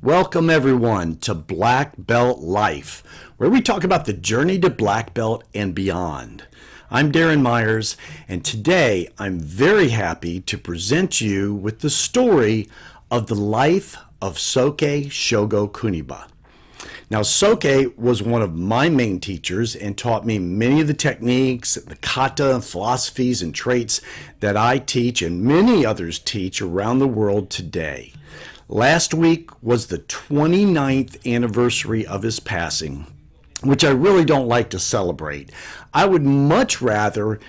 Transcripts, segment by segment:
Welcome everyone to Black Belt Life, where we talk about the journey to black belt and beyond. I'm Darren Myers, and today I'm very happy to present you with the story of the life of Soke Shogo Kuniba. Now, Soke was one of my main teachers and taught me many of the techniques, the kata, philosophies, and traits that I teach and many others teach around the world today. Last week was the 29th anniversary of his passing, which I really don't like to celebrate. I would much rather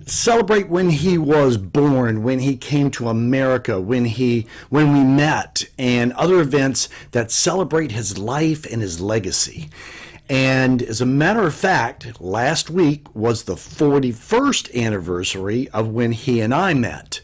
celebrate when he was born, when he came to America, when we met, and other events that celebrate his life and his legacy. And as a matter of fact, last week was the 41st anniversary of when he and I met.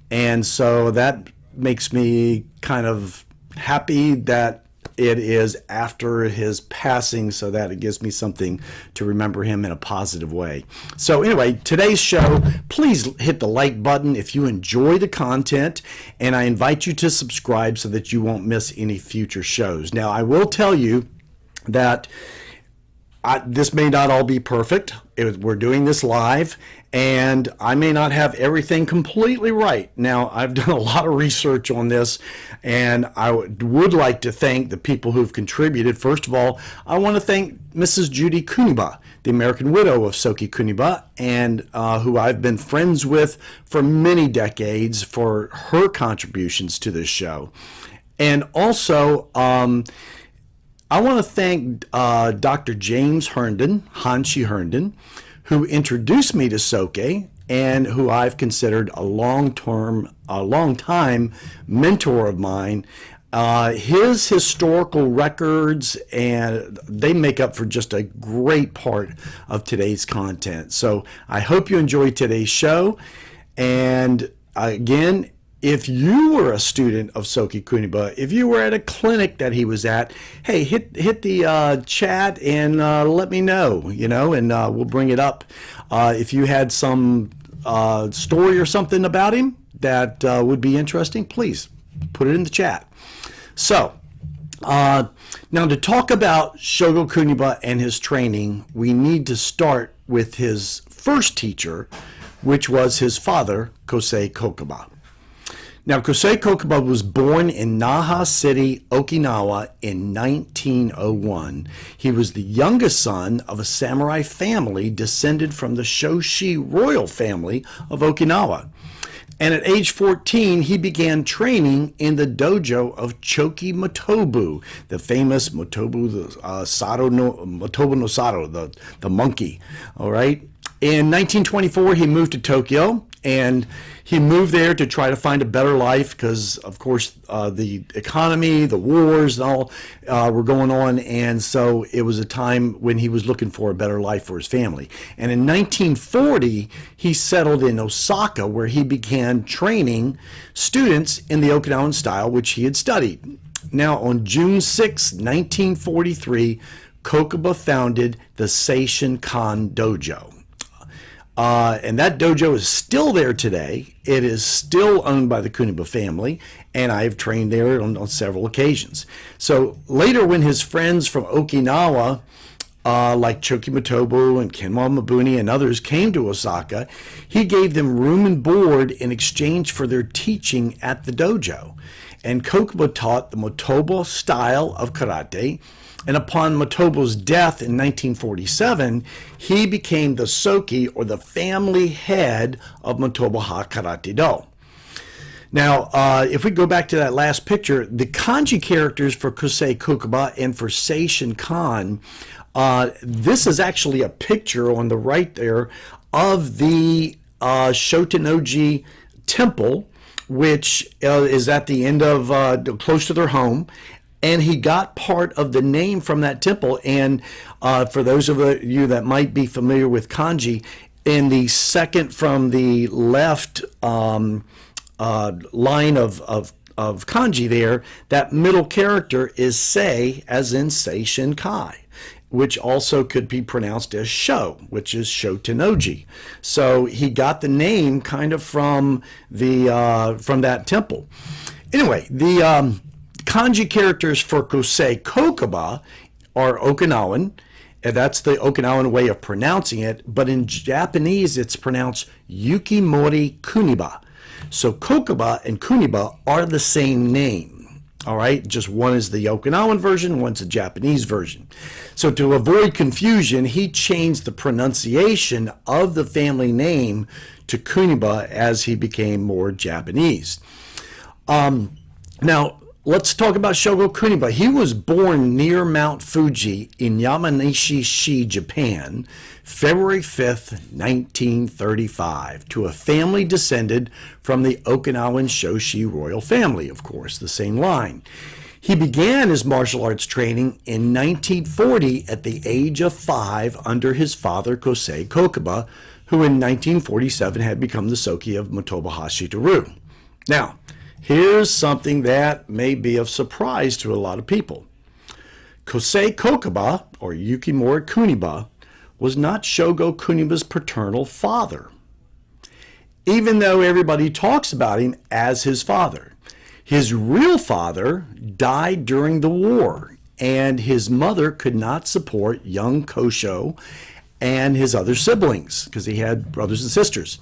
And so that makes me kind of happy that it is after his passing, so that it gives me something to remember him in a positive way. So anyway, today's show, please hit the like button if you enjoy the content, and I invite you to subscribe so that you won't miss any future shows. Now, I will tell you that this may not all be perfect. We're doing this live, and I may not have everything completely right. Now, I've done a lot of research on this, and I would like to thank the people who've contributed. First of all, I want to thank Mrs. Judy Kuniba, the American widow of Soke Kuniba, and who I've been friends with for many decades, for her contributions to this show. And also, I want to thank Dr. James Herndon, Hanshi Herndon, who introduced me to Soke and who I've considered a long-time mentor of mine. His historical records, and they make up for just a great part of today's content. So I hope you enjoyed today's show. And again, if you were a student of Soke Kuniba, if you were at a clinic that he was at, hey, hit the chat and let me know, and we'll bring it up. If you had some story or something about him that would be interesting, please put it in the chat. So, now to talk about Shogo Kuniba and his training, we need to start with his first teacher, which was his father, Kosei Kokuba. Now, Kosei Kokuba was born in Naha City, Okinawa in 1901. He was the youngest son of a samurai family descended from the Shoshi royal family of Okinawa. And at age 14, he began training in the dojo of Choki Motobu, the famous Motobu no Sado, the monkey. All right. In 1924, he moved to Tokyo, and he moved there to try to find a better life because, of course, the economy, the wars, and all were going on. And so it was a time when he was looking for a better life for his family. And in 1940, he settled in Osaka, where he began training students in the Okinawan style, which he had studied. Now, on June 6, 1943, Kokuba founded the Seishin-kan Dojo. And that dojo is still there today. It is still owned by the Kuniba family, and I've trained there on several occasions. So later, when his friends from Okinawa, like Choki Motobu and Kenwa Mabuni and others, came to Osaka, he gave them room and board in exchange for their teaching at the dojo. And Kokuba taught the Motobu style of karate. And upon Motobu's death in 1947, he became the Soke, or the family head of Motobu-Ha Karate-Do. Now, if we go back to that last picture, the kanji characters for Kosei Kokuba and for Seishin-kan, this is actually a picture on the right there of the Shotenoji temple, which is at the end of, close to their home. And he got part of the name from that temple. And for those of you that might be familiar with kanji, in the second from the left line of kanji there, that middle character is Sei, as in Seishin Kai, which also could be pronounced as Sho, which is Shotenoji. So he got the name kind of from the from that temple. Anyway, the kanji characters for Kosei Kokuba are Okinawan, and that's the Okinawan way of pronouncing it, but in Japanese it's pronounced Yukimori Kuniba. So Kokuba and Kuniba are the same name. All right, just one is the Okinawan version, one's the Japanese version. So to avoid confusion, he changed the pronunciation of the family name to Kuniba as he became more Japanese. Now, let's talk about Shogo Kuniba. He was born near Mount Fuji in Yamanashi-shi, Japan, February 5th, 1935, to a family descended from the Okinawan Shoshi royal family, of course, the same line. He began his martial arts training in 1940 at the age of 5 under his father, Kosei Kokuba, who in 1947 had become the Soke of Motobu-Ha Shito-Ryu. Now, here's something that may be of surprise to a lot of people. Kosei Kokuba, or Yukimori Kuniba, was not Shogo Kuniba's paternal father, even though everybody talks about him as his father. His real father died during the war, and his mother could not support young Kosho and his other siblings because he had brothers and sisters.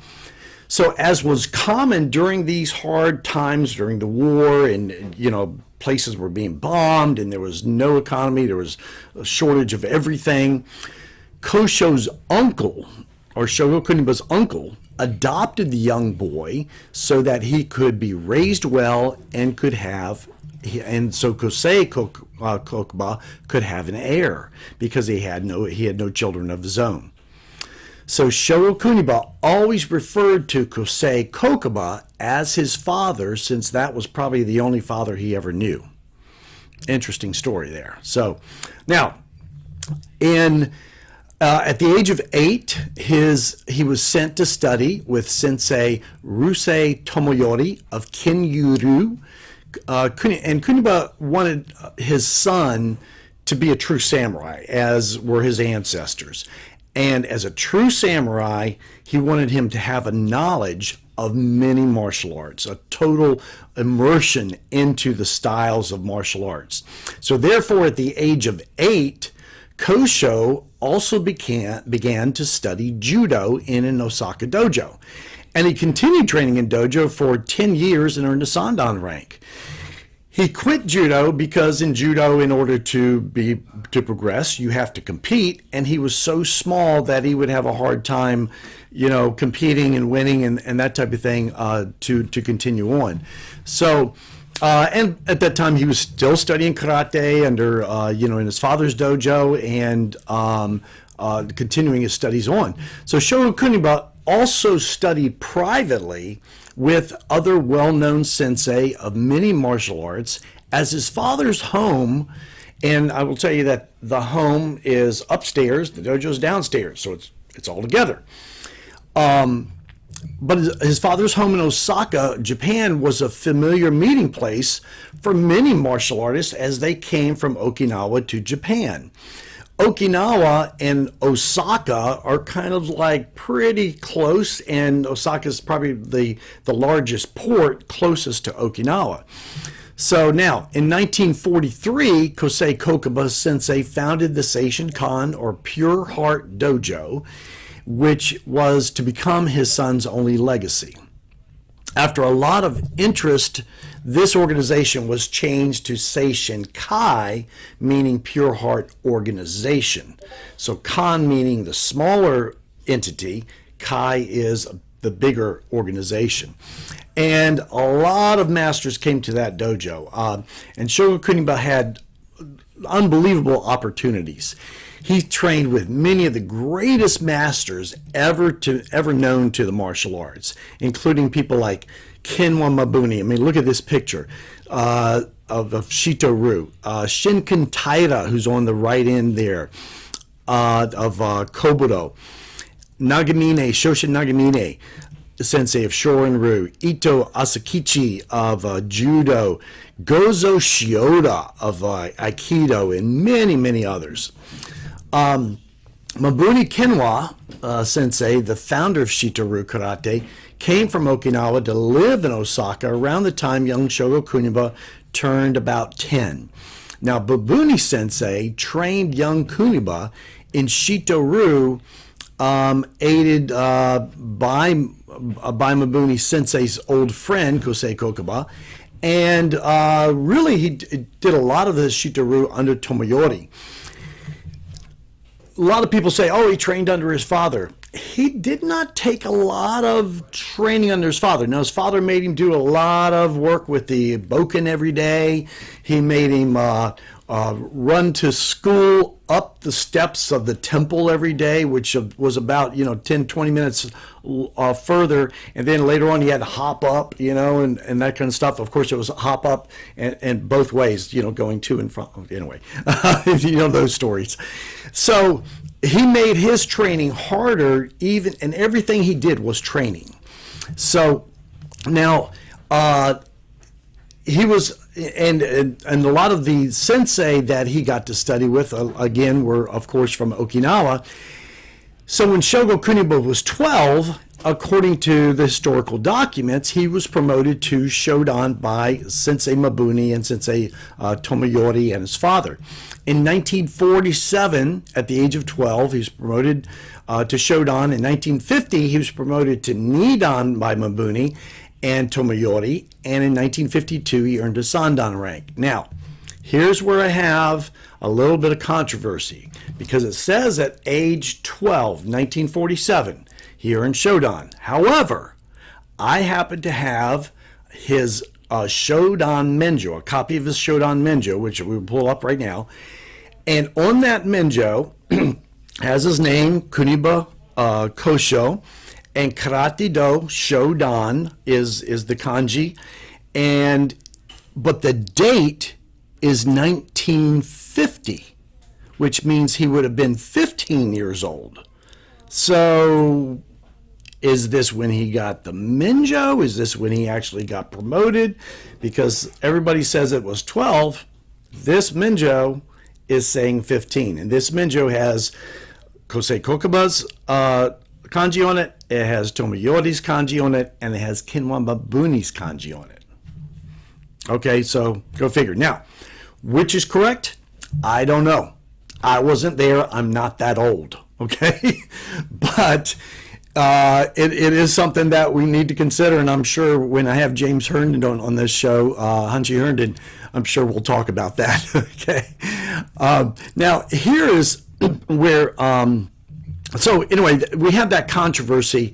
So as was common during these hard times during the war, and places were being bombed and there was no economy, there was a shortage of everything, Kosho's uncle, or Shogo Kuniba's uncle, adopted the young boy so that he could be raised well and so Kosei Kokuba could have an heir because he had no children of his own. So Shogo Kuniba always referred to Kosei Kokuba as his father, since that was probably the only father he ever knew. Interesting story there. So now, at the age of 8, he was sent to study with Sensei Rusei Tomoyori of Kinryū. And Kuniba wanted his son to be a true samurai, as were his ancestors. And as a true samurai, he wanted him to have a knowledge of many martial arts, a total immersion into the styles of martial arts. So therefore, at the age of 8, Kosho also began to study judo in an Osaka dojo. And he continued training in dojo for 10 years and earned a sandan rank. He quit judo because in judo, in order to progress, you have to compete, and he was so small that he would have a hard time, competing and winning and that type of thing to continue on. So, and at that time he was still studying karate under, in his father's dojo and continuing his studies on. So Shogo Kuniba also studied privately with other well-known sensei of many martial arts, as his father's home, and I will tell you that the home is upstairs, the dojo is downstairs, so it's all together. But his father's home in Osaka, Japan, was a familiar meeting place for many martial artists as they came from Okinawa to Japan. Okinawa and Osaka are kind of like pretty close, and Osaka is probably the largest port closest to Okinawa. So now, in 1943, Kosei Kokuba Sensei founded the Seishin-kan, or Pure Heart Dojo, which was to become his son's only legacy. After a lot of interest, this organization was changed to Seishin Kai, meaning Pure Heart Organization. So Kan meaning the smaller entity, Kai is the bigger organization. And a lot of masters came to that dojo. And Shogo Kuniba had unbelievable opportunities. He trained with many of the greatest masters ever known to the martial arts, including people like Kenwa Mabuni. I mean, look at this picture of Shito-Ryu. Shinken Taira, who's on the right end there, of Kobudo. Nagamine, Shoshin Nagamine, sensei of Shorin-Ryu. Ito Asakichi of Judo. Gozo Shioda of Aikido, and many, many others. Mabuni Kenwa sensei, the founder of Shito-Ryu Karate, came from Okinawa to live in Osaka around the time young Shogo Kuniba turned about 10. Now, Babuni Sensei trained young Kuniba in Shito-Ryu, aided by Mabuni Sensei's old friend, Kosei Kokuba, and really he did a lot of this Shito-Ryu under Tomoyori. A lot of people say, oh, he trained under his father. He did not take a lot of training under his father. Now, his father made him do a lot of work with the bokken every day. He made him run to school up the steps of the temple every day, which was about 10, 20 minutes further. And then later on, he had to hop up, and that kind of stuff. Of course, it was hop up and both ways, going to and from. Anyway, those stories. So he made his training harder, and everything he did was training. So now he was, and a lot of the sensei that he got to study with, again, were, of course, from Okinawa. So when Shogo Kuniba was 12, according to the historical documents, he was promoted to Shodan by Sensei Mabuni and Sensei Tomoyori and his father. In 1947, at the age of 12, he was promoted to Shodan. In 1950, he was promoted to Nidan by Mabuni and Tomoyori, and in 1952 he earned a Sandan rank. Now, here's where I have a little bit of controversy, because it says at age 12, 1947, he earned Shodan. However, I happen to have his Shodan Menjo, a copy of his Shodan Menjo, which we will pull up right now, and on that Menjo has his name, Kuniba Kosho, and Karate-Do Shodan is the kanji, but the date is 1950, which means he would have been 15 years old. So is this when he got the Menjo? Is this when he actually got promoted? Because everybody says it was 12. This Menjo is saying 15, and this Menjo has Kosei Kokuba's kanji on it, it has Tomoyori's kanji on it, and it has Kinwa Mabuni's kanji on it. Okay, so go figure. Now, which is correct? I don't know. I wasn't there. I'm not that old, okay? But it is something that we need to consider, and I'm sure when I have James Herndon on this show, Hanshi Herndon, I'm sure we'll talk about that, okay? Now, here is where... So anyway, we have that controversy,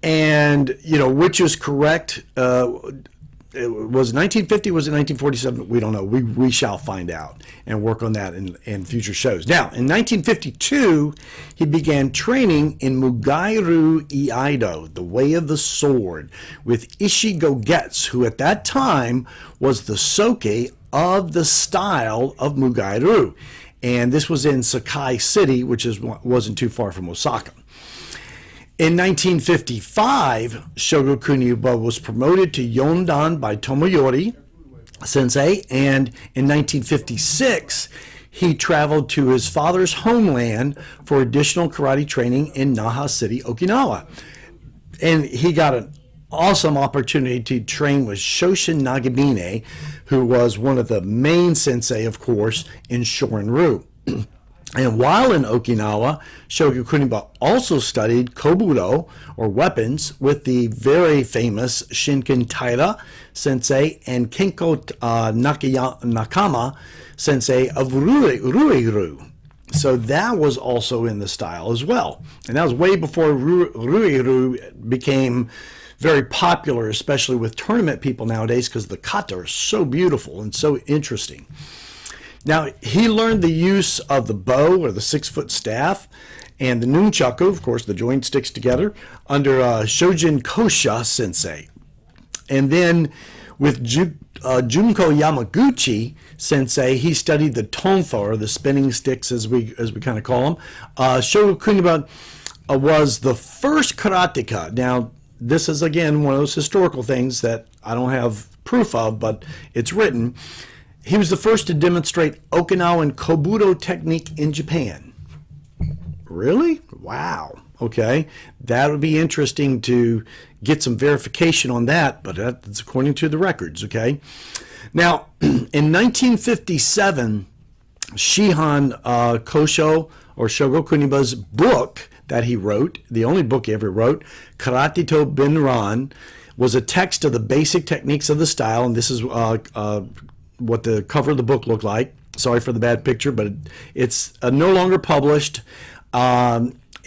and which is correct. It was 1950, was it 1947? We don't know. We shall find out and work on that in future shows. Now, in 1952, he began training in Mugai-Ryu Iaido, the way of the sword, with Ishigo Getsu, who at that time was the Soke of the style of Mugai-Ryu. And this was in Sakai City, which wasn't too far from Osaka. In 1955, Shogo Kuniba was promoted to Yondan by Tomoyori Sensei, and in 1956, he traveled to his father's homeland for additional karate training in Naha City, Okinawa. And he got an awesome opportunity to train with Shoshin Nagamine, who was one of the main sensei, of course, in Shorin-Ryu. And while in Okinawa, Shogo Kuniba also studied kobudo, or weapons, with the very famous Shinken Taira sensei and Kenko Nakama sensei of Rui-Ryu. So that was also in the style as well. And that was way before Rui-Ryu became very popular, especially with tournament people nowadays, because the kata are so beautiful and so interesting. Now, he learned the use of the bow, or the 6-foot staff, and the nunchaku, of course, the joint sticks together, under Shojin Kosha Sensei. And then with Junko Yamaguchi Sensei, he studied the tonfa, or the spinning sticks, as we kind of call them. Shogo Kuniba was the first karateka. Now, this is, again, one of those historical things that I don't have proof of, but it's written. He was the first to demonstrate Okinawan kobudo technique in Japan. Really? Wow. Okay. That would be interesting to get some verification on that, but that's according to the records, okay? Now, in 1957, Shihan Kosho, or Shogo Kuniba's book that he wrote, the only book he ever wrote, Karate-Do Binran, was a text of the basic techniques of the style, and this is what the cover of the book looked like. Sorry for the bad picture, but it's no longer published,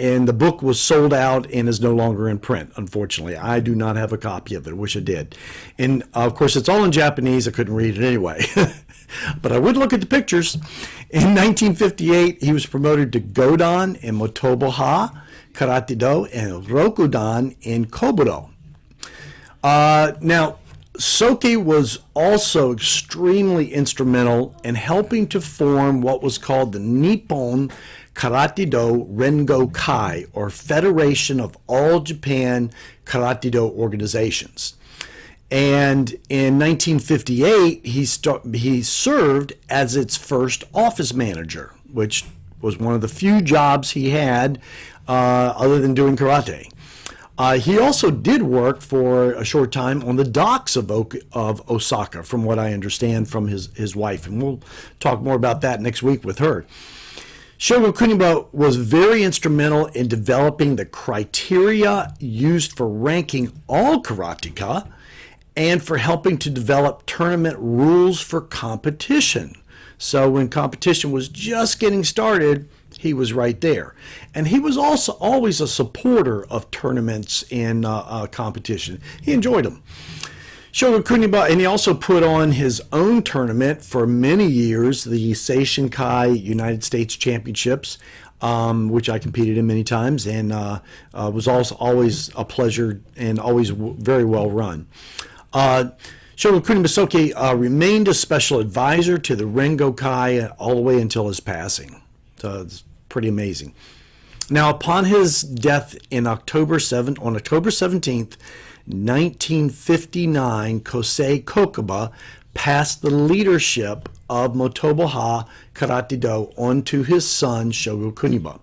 and the book was sold out and is no longer in print, unfortunately. I do not have a copy of it. I wish I did. And, of course, it's all in Japanese. I couldn't read it anyway. But I would look at the pictures. In 1958, he was promoted to Godan in Motobu-Ha Karate-Do and Rokudan in Kobudo. Now, Soke was also extremely instrumental in helping to form what was called the Nippon Karate-Do Rengo Kai, or Federation of All Japan Karate-Do Organizations. And in 1958, he served as its first office manager, which was one of the few jobs he had other than doing karate. He also did work for a short time on the docks of Osaka, from what I understand from his wife, and we'll talk more about that next week with her. Shogo Kuniba was very instrumental in developing the criteria used for ranking all karateka and for helping to develop tournament rules for competition. So when competition was just getting started, he was right there. And he was also always a supporter of tournaments and competition. He enjoyed them. Shogo Kuniba, and he also put on his own tournament for many years, the Seishinkai United States Championships, which I competed in many times, and was also always a pleasure and always very well run. Shogo Kuniba Soke remained a special advisor to the Rengo Kai all the way until his passing. So it's pretty amazing. Now, upon his death on October 17th, 1959, Kosei Kokuba passed the leadership of Motobu-Ha Karate-Do onto his son, Shogo Kuniba.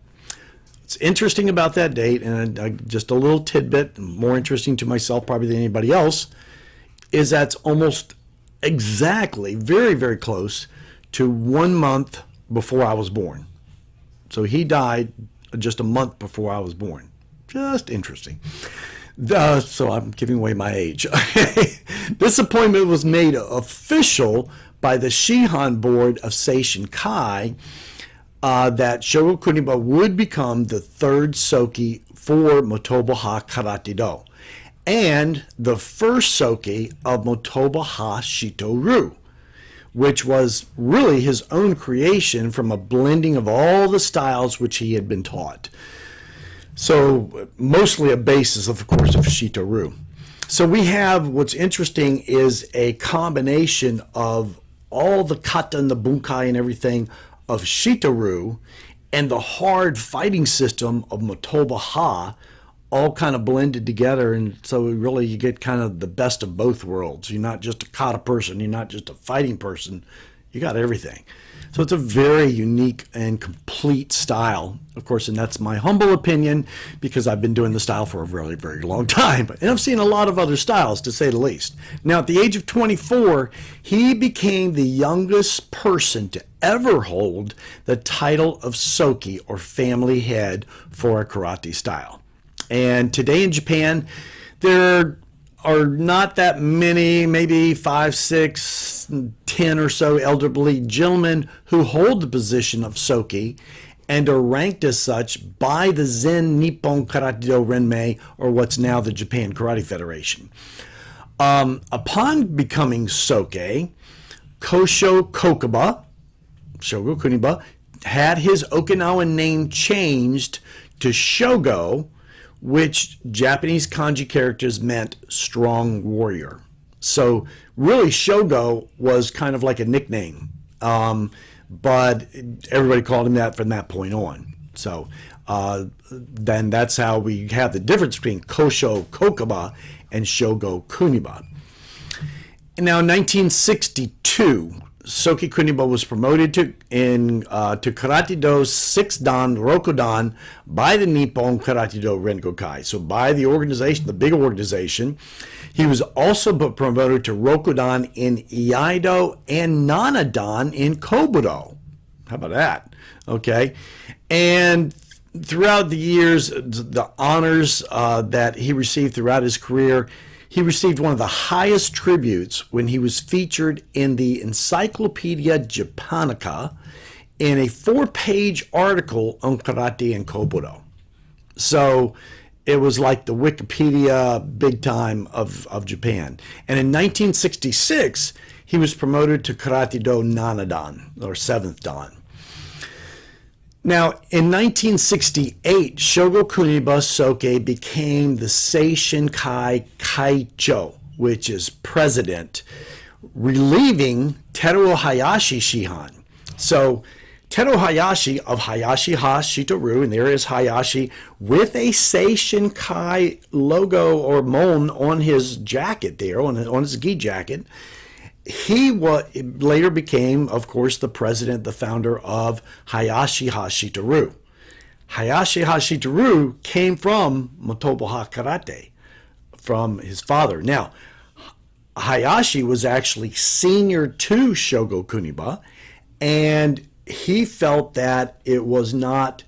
What's interesting about that date, and just a little tidbit, more interesting to myself probably than anybody else, is that's almost exactly, very, very close to 1 month before I was born. So he died just a month before I was born. Just interesting. So I'm giving away my age. This appointment was made official by the Shihan board of Seishinkai that Shogo Kuniba would become the third Soke for Motobu-Ha Karate-Do and the first Soke of Motobu-Ha Shito-Ryu, which was really his own creation from a blending of all the styles which he had been taught. So mostly a basis, of course, of Shito-Ryu. So we have, what's interesting is a combination of all the kata and the bunkai and everything of Shito-Ryu and the hard fighting system of Motobu-Ha, all kind of blended together. And so really you get kind of the best of both worlds. You're not just a kata person, you're not just a fighting person, you got everything. So it's a very unique and complete style, of course, and that's my humble opinion because I've been doing the style for a very, very long time. And I've seen a lot of other styles, to say the least. Now, at the age of 24, he became the youngest person to ever hold the title of Soke, or family head, for a karate style. And today in Japan, there are not that many, maybe 5, 6, 10 or so elderly gentlemen who hold the position of Soke and are ranked as such by the Zen Nippon Karate-Do Renmei, or what's now the Japan Karate Federation. Upon becoming Soke, Kosho Kokuba, Shogo Kuniba, had his Okinawan name changed to Shogo, which Japanese kanji characters meant strong warrior. So really Shogo was kind of like a nickname, but everybody called him that from that point on. So then that's how we have the difference between Kosho Kokuba and Shogo Kuniba. And now in 1962, Soke Kuniba was promoted to Karate-Do's 6th Dan Rokudan by the Nippon Karate-Do Rengokai. So by the organization, the big organization. He was also promoted to Rokudan in Iaido and Nanadan in Kobudo. How about that? Okay. And throughout the years, the honors that he received throughout his career, he received one of the highest tributes when he was featured in the Encyclopedia Japonica in a 4-page article on karate and Kobudo. So it was like the Wikipedia big time of Japan. And in 1966, he was promoted to Karate-Do Nanadan, or 7th Dan. Now, in 1968, Shogo Kuniba Soke became the Seishin Kai Kaicho, which is president, relieving Teruo Hayashi Shihan. So Teruo Hayashi of Hayashi-Ha Shito-Ryu, and there is Hayashi with a Seishin Kai logo or mon on his jacket there, on his gi jacket. He later became, of course, the president, the founder of Hayashi-Ha Shito-Ryu. Hayashi-Ha Shito-Ryu came from Motobu-Ha Karate, from his father. Now, Hayashi was actually senior to Shogo Kuniba, and he felt that it was not,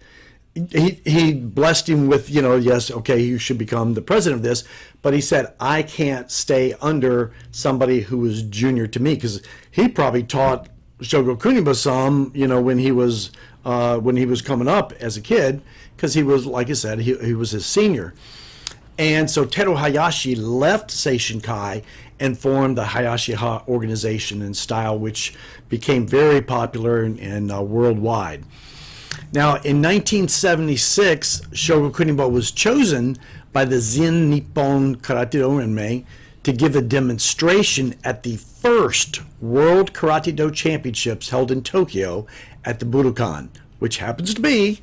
he blessed him with, yes, okay, you should become the president of this, but he said, I can't stay under somebody who was junior to me, because he probably taught Shogo Kuniba some, when he was coming up as a kid, because he was, like I said, he was his senior. And so Teruo Hayashi left Seishin Kai and formed the Hayashi-Ha organization and style, which became very popular and worldwide. Now, in 1976, Shogo Kuniba was chosen by the Zen Nippon Karate-Do Renmei to give a demonstration at the first World Karate-Do Championships held in Tokyo at the Budokan, which happens to be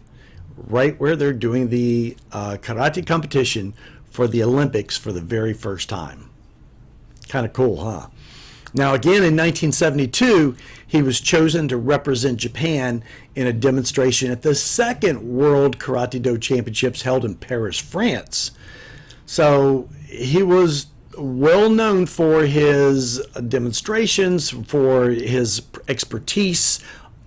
right where they're doing the karate competition for the Olympics for the very first time. Kind of cool, huh? Now, again, in 1972, he was chosen to represent Japan in a demonstration at the second World Karate-Do Championships held in Paris, France. So he was well known for his demonstrations, for his expertise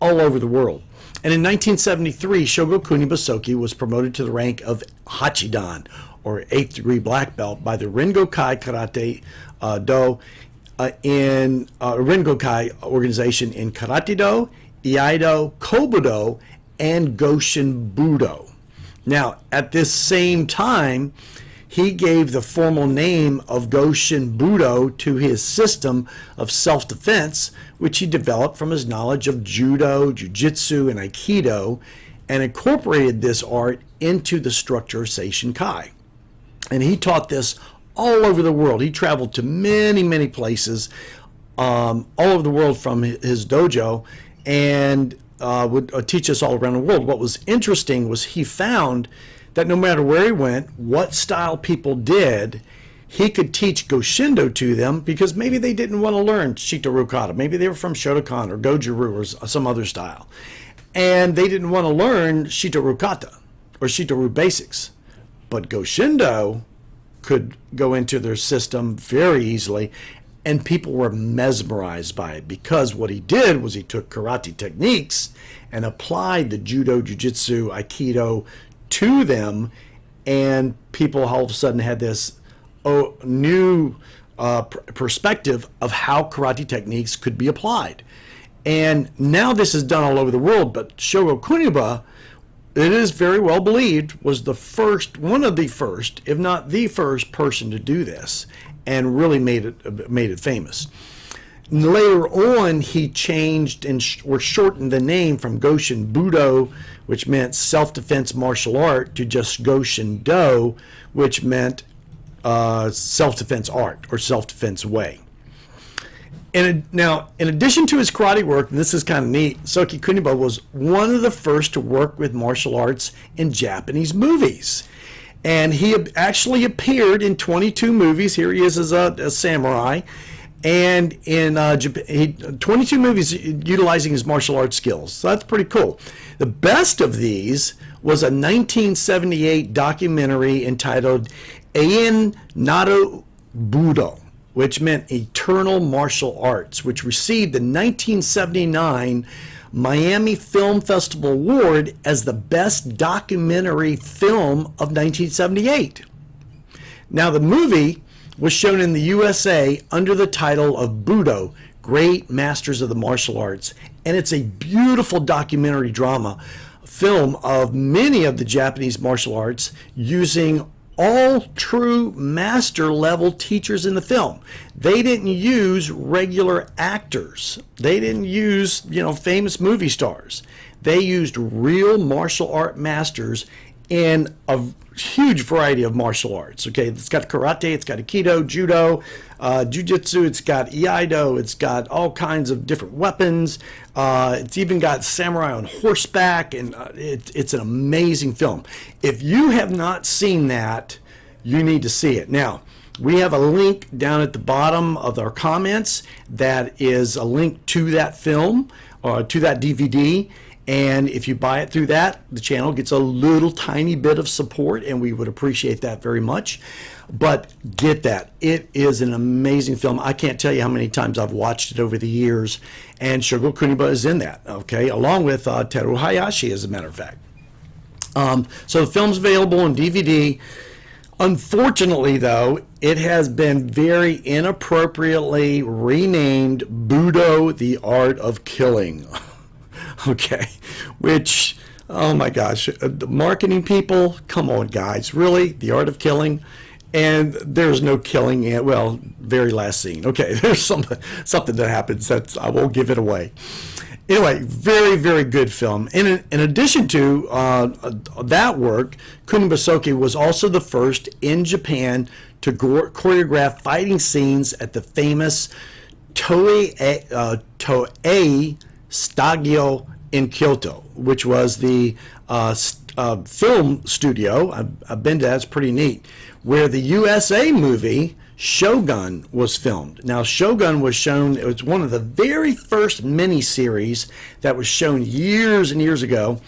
all over the world. And in 1973, Shogo Kuniba Soke was promoted to the rank of Hachidan, or 8th degree black belt, by the Rengokai Karate-Do in Rengokai organization in Karate-Do, Iaido, Kobudo, and Goshin Budo. Now, at this same time, he gave the formal name of Goshin Budo to his system of self-defense, which he developed from his knowledge of judo, jiu-jitsu, and aikido, and incorporated this art into the structure of Seishin Kai. And he taught this all over the world. He traveled to many, many places all over the world from his dojo, and would teach us all around the world. What was interesting was he found that no matter where he went, what style people did, he could teach Goshindo to them, because maybe they didn't want to learn Shito-Ryu Kata. Maybe they were from Shotokan or Goju-Ryu or some other style. And they didn't want to learn Shito-Ryu Kata or Shito-Ryu basics. But Goshindo could go into their system very easily, and people were mesmerized by it, because what he did was he took karate techniques and applied the judo, jiu-jitsu, aikido to them, and people all of a sudden had this new perspective of how karate techniques could be applied. And now this is done all over the world, but Shogo Kuniba, it is very well believed, was the first, one of the first, if not the first person to do this, and really made it famous. Later on, he changed or shortened the name from Goshin Budo, which meant self-defense martial art, to just Goshin Do, which meant self-defense art or self-defense way. Now, in addition to his karate work, and this is kind of neat, Soke Kuniba was one of the first to work with martial arts in Japanese movies. And he actually appeared in 22 movies. Here he is as a samurai. And in Japan, 22 movies utilizing his martial arts skills. So that's pretty cool. The best of these was a 1978 documentary entitled Ein Naru BUDO, which meant Eternal Martial Arts, which received the 1979 Miami Film Festival Award as the best documentary film of 1978. Now, the movie was shown in the USA under the title of BUDO, Great Masters of the Martial Arts, and it's a beautiful documentary drama film of many of the Japanese martial arts using all true master level teachers in the film. They didn't use regular actors. They didn't use, famous movie stars. They used real martial art masters in a huge variety of martial arts. Okay, it's got karate, it's got aikido, judo, jiu-jitsu, it's got iaido, it's got all kinds of different weapons. It's even got samurai on horseback, and it's an amazing film. If you have not seen that, you need to see it. Now, we have a link down at the bottom of our comments that is a link to that film, or to that DVD. And if you buy it through that, the channel gets a little tiny bit of support, and we would appreciate that very much. But get that. It is an amazing film. I can't tell you how many times I've watched it over the years. And Shogo Kuniba is in that, okay, along with Teru Hayashi, as a matter of fact. So the film's available on DVD. Unfortunately, though, it has been very inappropriately renamed BUDO, The Art of Killing. Okay, which, oh my gosh, the marketing people, come on guys, really? The Art of Killing? And there's no killing in, well, very last scene. Okay, there's something that happens that I won't give it away. Anyway, very, very good film. In addition to that work, Kuniba Soke was also the first in Japan to choreograph fighting scenes at the famous Toei Stagio in Kyoto, which was the film studio. I've been to that, it's pretty neat, where the USA movie Shogun was filmed. Now, Shogun was shown, it was one of the very first miniseries that was shown years and years ago,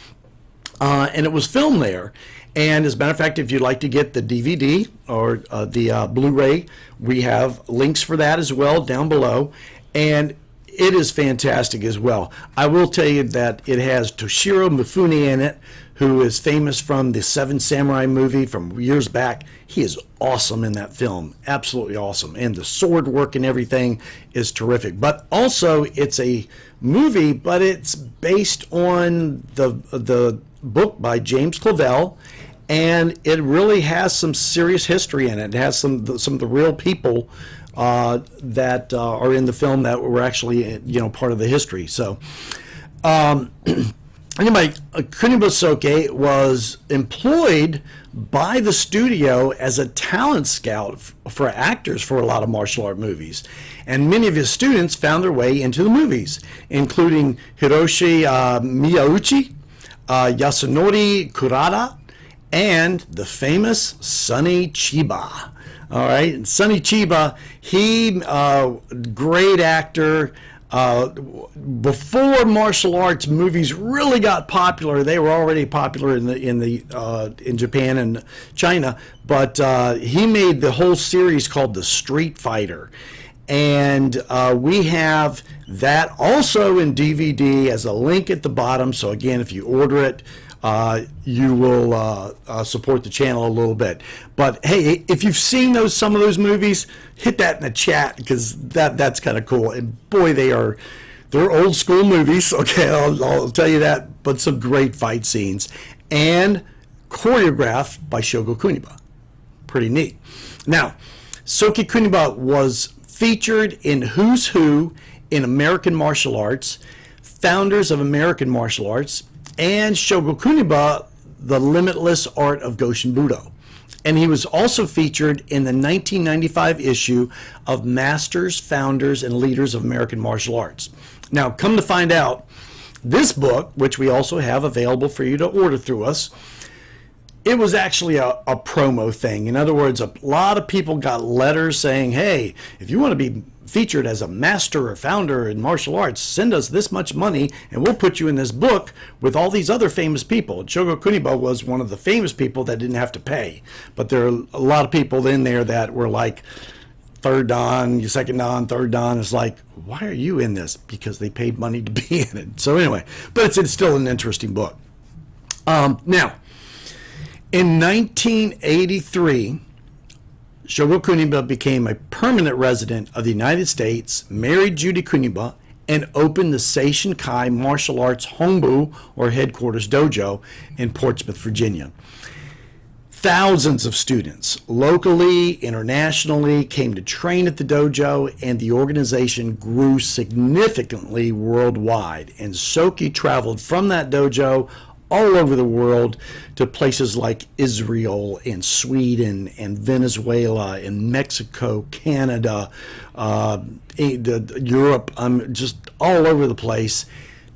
and it was filmed there. And as a matter of fact, if you'd like to get the DVD or the Blu-ray, we have links for that as well down below. And it is fantastic as well. I will tell you that it has Toshiro Mifune in it, who is famous from the Seven Samurai movie from years back. He is awesome in that film, absolutely awesome. And the sword work and everything is terrific. But also, it's a movie, but it's based on the book by James Clavell, and it really has some serious history in it. It has some of the real people that are in the film that were actually, part of the history. So, anyway, Kuniba Soke was employed by the studio as a talent scout for actors for a lot of martial art movies. And many of his students found their way into the movies, including Hiroshi Miyauchi, Yasunori Kurata, and the famous Sonny Chiba. All right, and Sonny Chiba, he, great actor. Before martial arts movies really got popular, they were already popular in Japan and China. But he made the whole series called The Street Fighter, and we have that also in DVD as a link at the bottom. So again, if you order it, you will support the channel a little bit. But hey, if you've seen some of those movies, hit that in the chat, because that's kind of cool. And boy, they're old school movies. Okay, I'll tell you that. But some great fight scenes, and choreographed by Shogo Kuniba. Pretty neat. Now, Soke Kuniba was featured in Who's Who in American Martial Arts, Founders of American Martial Arts, and Shogo Kuniba, The Limitless Art of Goshin Budo. And he was also featured in the 1995 issue of Masters, Founders, and Leaders of American Martial Arts. Now, come to find out, this book, which we also have available for you to order through us, it was actually a promo thing. In other words, a lot of people got letters saying, hey, if you want to be featured as a master or founder in martial arts, send us this much money and we'll put you in this book with all these other famous people. Shogo Kuniba was one of the famous people that didn't have to pay. But there are a lot of people in there that were like third dan, second dan, third dan. It's like, why are you in this? Because they paid money to be in it. So anyway, but it's still an interesting book. Now, in 1983, Shogo Kuniba became a permanent resident of the United States, married Judy Kuniba, and opened the Seishin Kai Martial Arts Honbu, or headquarters dojo, in Portsmouth, Virginia. Thousands of students, locally, internationally, came to train at the dojo, and the organization grew significantly worldwide. And Soke traveled from that dojo all over the world to places like Israel and Sweden and Venezuela and Mexico, Canada, Europe, just all over the place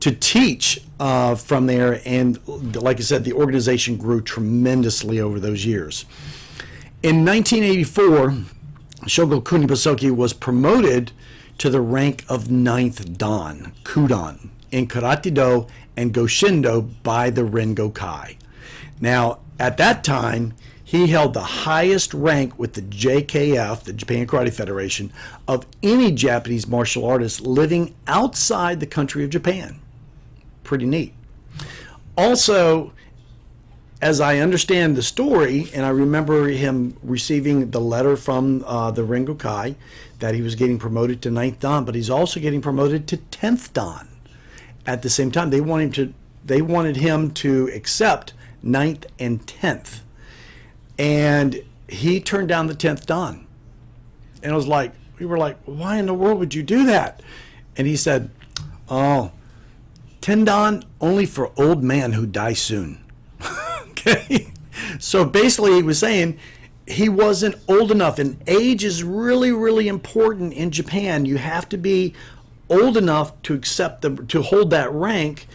to teach from there. And like I said, the organization grew tremendously over those years. In 1984, Shogo Kuniba Soke was promoted to the rank of 9th Dan, Kudan, in Karate-Do and Goshindo by the Rengokai. Now, at that time, he held the highest rank with the JKF, the Japan Karate Federation, of any Japanese martial artist living outside the country of Japan. Pretty neat. Also, as I understand the story, and I remember him receiving the letter from the Rengokai that he was getting promoted to 9th Dan, but he's also getting promoted to 10th Dan. At the same time, they wanted him to accept 9th and 10th. And he turned down the 10th Dan. And it was like, we were like, why in the world would you do that? And he said, oh, 10 Dan only for old man who die soon. Okay. So basically he was saying he wasn't old enough, and age is really, really important in Japan. You have to be old enough to to hold that rank,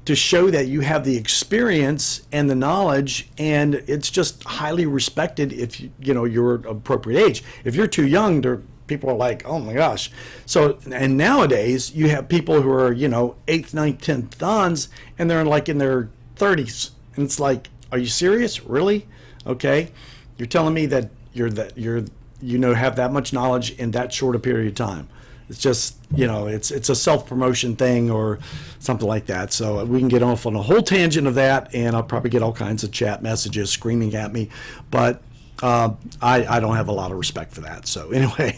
to show that you have the experience and the knowledge, and it's just highly respected if you're appropriate age. If you're too young, people are like, oh my gosh. So, and nowadays you have people who are 8th, 9th, 10th dans, and they're like in their 30s, and it's like, are you serious? Really? Okay, you're telling me that have that much knowledge in that short a period of time. It's just, it's a self-promotion thing or something like that. So we can get off on a whole tangent of that, and I'll probably get all kinds of chat messages screaming at me. But I don't have a lot of respect for that. So anyway,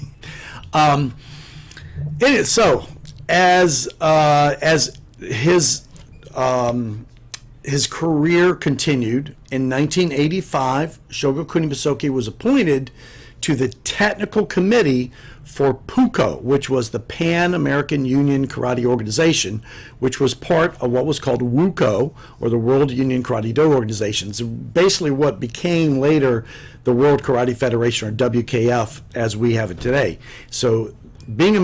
so as his career continued, in 1985, Shogo Kuniba Soke was appointed to the technical committee for PUCO, which was the Pan-American Union Karate Organization, which was part of what was called WUKO, or the World Union Karate-Do Organizations, basically what became later the World Karate Federation, or WKF, as we have it today. So being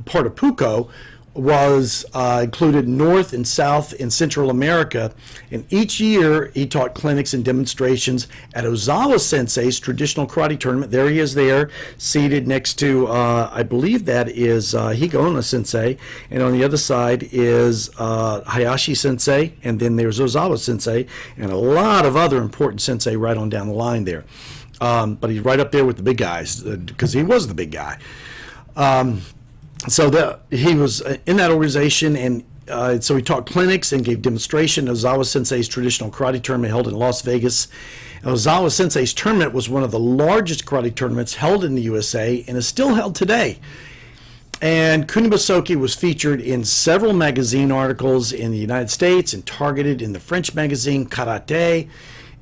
part of PUCO was included North and South and Central America, and each year he taught clinics and demonstrations at Ozawa Sensei's traditional karate tournament. There he is there, seated next to, I believe that is Higaonna Sensei, and on the other side is Hayashi Sensei, and then there's Ozawa Sensei, and a lot of other important sensei right on down the line there. But he's right up there with the big guys, because he was the big guy. So he was in that organization, and so he taught clinics and gave demonstration at Ozawa Sensei's traditional karate tournament held in Las Vegas. Ozawa Sensei's tournament was one of the largest karate tournaments held in the USA and is still held today. And Kuniba Soke was featured in several magazine articles in the United States and targeted in the French magazine Karate.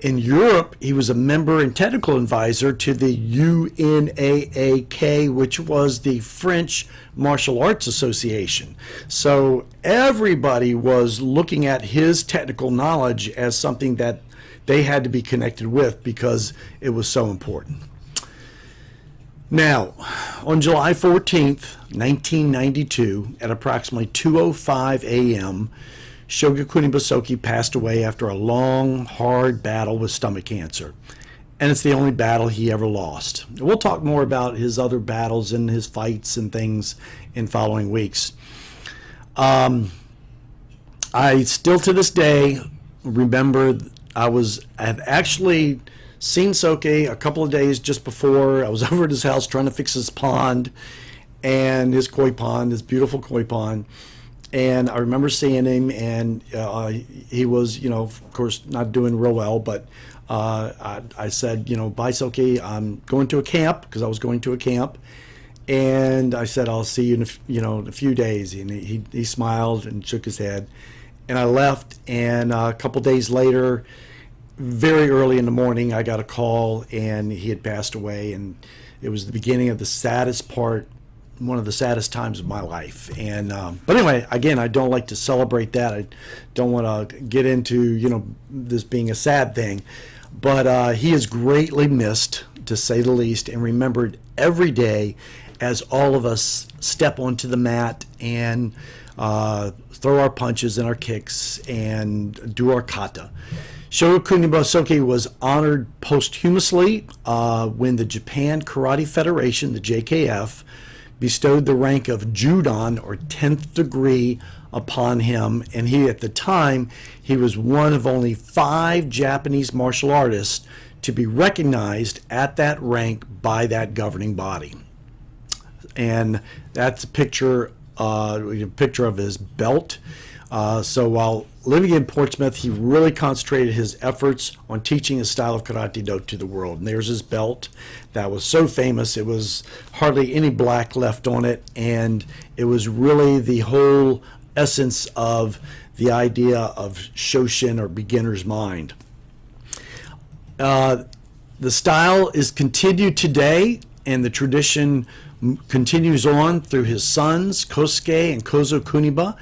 In Europe, he was a member and technical advisor to the UNAAK, which was the French Martial Arts Association. So everybody was looking at his technical knowledge as something that they had to be connected with because it was so important. Now, on July 14th, 1992, at approximately 2:05 a.m., Shogo Kuniba Soke passed away after a long, hard battle with stomach cancer. and it's the only battle he ever lost. We'll talk more about his other battles and his fights and things in following weeks. I still to this day remember I had actually seen Soke a couple of days just before. I was over at his house trying to fix his pond and his koi pond, his beautiful koi pond. And I remember seeing him, and he was, of course, not doing real well, but I said, bye, Soke, I'm going to a camp, because I was going to a camp. And I said, I'll see you in a few days. And he smiled and shook his head. And I left, and a couple days later, very early in the morning, I got a call, and he had passed away. And it was the beginning of the saddest part, one of the saddest times of my life. And but anyway, again, I don't like to celebrate that. I don't want to get into this being a sad thing, but he is greatly missed, to say the least, and remembered every day as all of us step onto the mat and throw our punches and our kicks and do our kata. Shogo Kuniba Soke was honored posthumously when the Japan Karate Federation, the JKF, bestowed the rank of Judan, or 10th degree, upon him. And at the time, he was one of only 5 Japanese martial artists to be recognized at that rank by that governing body. And that's a picture of his belt. So while living in Portsmouth, he really concentrated his efforts on teaching his style of Karate-Do to the world. And there's his belt that was so famous, it was hardly any black left on it, and it was really the whole essence of the idea of Shoshin, or beginner's mind. The style is continued today, and the tradition continues on through his sons, Kosuke and Kozo Kuniba,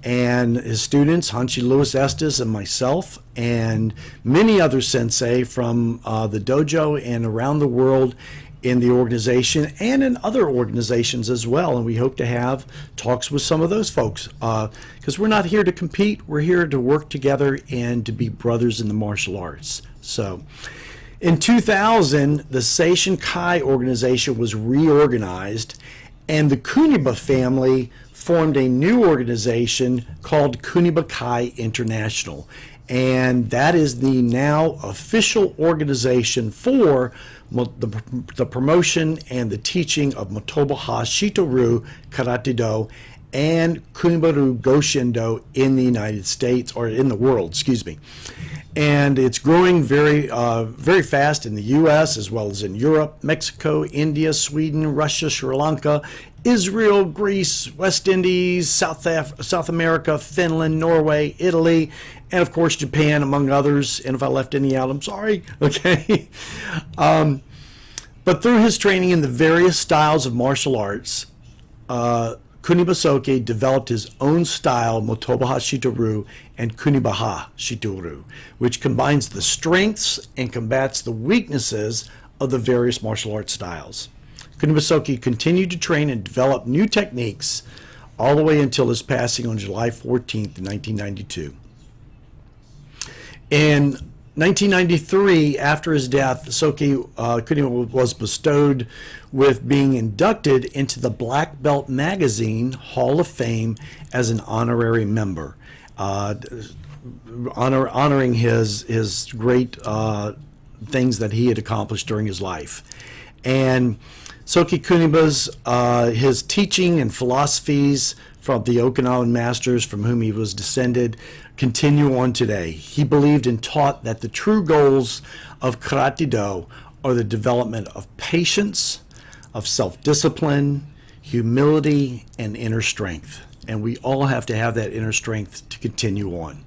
and his students, Hanshi Louis Estes and myself, and many other sensei from the dojo and around the world in the organization and in other organizations as well. And we hope to have talks with some of those folks, because we're not here to compete. We're here to work together and to be brothers in the martial arts. So in 2000, the Seishin Kai organization was reorganized, and the Kuniba family formed a new organization called Kuniba Kai International. And that is the now official organization for the promotion and the teaching of Motobu-Ha Shito-Ryu Karate-Do and Kuniba-Ryu Goshin-Do in the United States, or in the world, excuse me. And it's growing very fast in the U.S. as well as in Europe, Mexico, India, Sweden, Russia, Sri Lanka, Israel, Greece, West Indies, South America, Finland, Norway, Italy, and of course Japan, among others. And if I left any out, I'm sorry. Okay. But through his training in the various styles of martial arts, Kuniba Soke developed his own style, Motobu-Ha Shito-Ryu and Kuniba-Ha Shito-Ryu, which combines the strengths and combats the weaknesses of the various martial arts styles. Kuniba Soke continued to train and develop new techniques all the way until his passing on July 14th, 1992. In 1993, after his death, Soke Kuniba was bestowed with being inducted into the Black Belt Magazine Hall of Fame as an honorary member, honoring his great things that he had accomplished during his life. And Soke Kuniba's his teaching and philosophies from the Okinawan masters from whom he was descended continue on today. He believed and taught that the true goals of Karate-Do are the development of patience, of self-discipline, humility, and inner strength. And we all have to have that inner strength to continue on.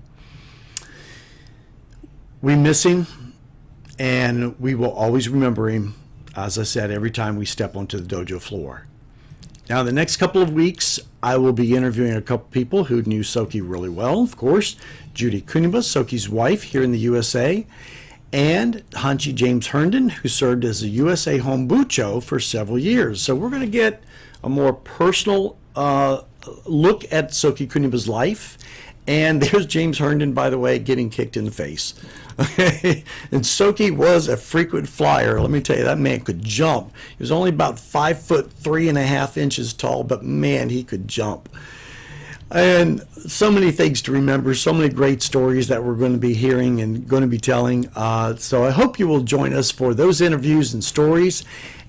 We miss him, and we will always remember him, as I said, every time we step onto the dojo floor. Now, the next couple of weeks, I will be interviewing a couple people who knew Soke really well, of course. Judy Kuniba, Soke's wife here in the USA, and Hanshi James Herndon, who served as a USA Home Bucho for several years. So we're going to get a more personal look at Soke Kuniba's life And there's James Herndon, by the way, getting kicked in the face. Okay, and Soke was a frequent flyer. Let me tell you, that man could jump. He was only about 5'3.5" tall, but man, he could jump. And so many things to remember, so many great stories that we're going to be hearing and going to be telling. So I hope you will join us for those interviews and stories,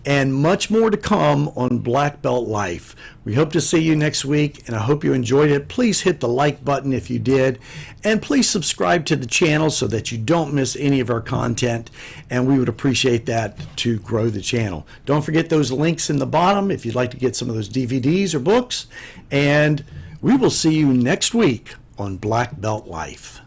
and much more to come on Black Belt Life. We hope to see you next week, and I hope you enjoyed it. Please hit the like button if you did, and please subscribe to the channel so that you don't miss any of our content, and we would appreciate that to grow the channel. Don't forget those links in the bottom if you'd like to get some of those DVDs or books, and we will see you next week on Black Belt Life.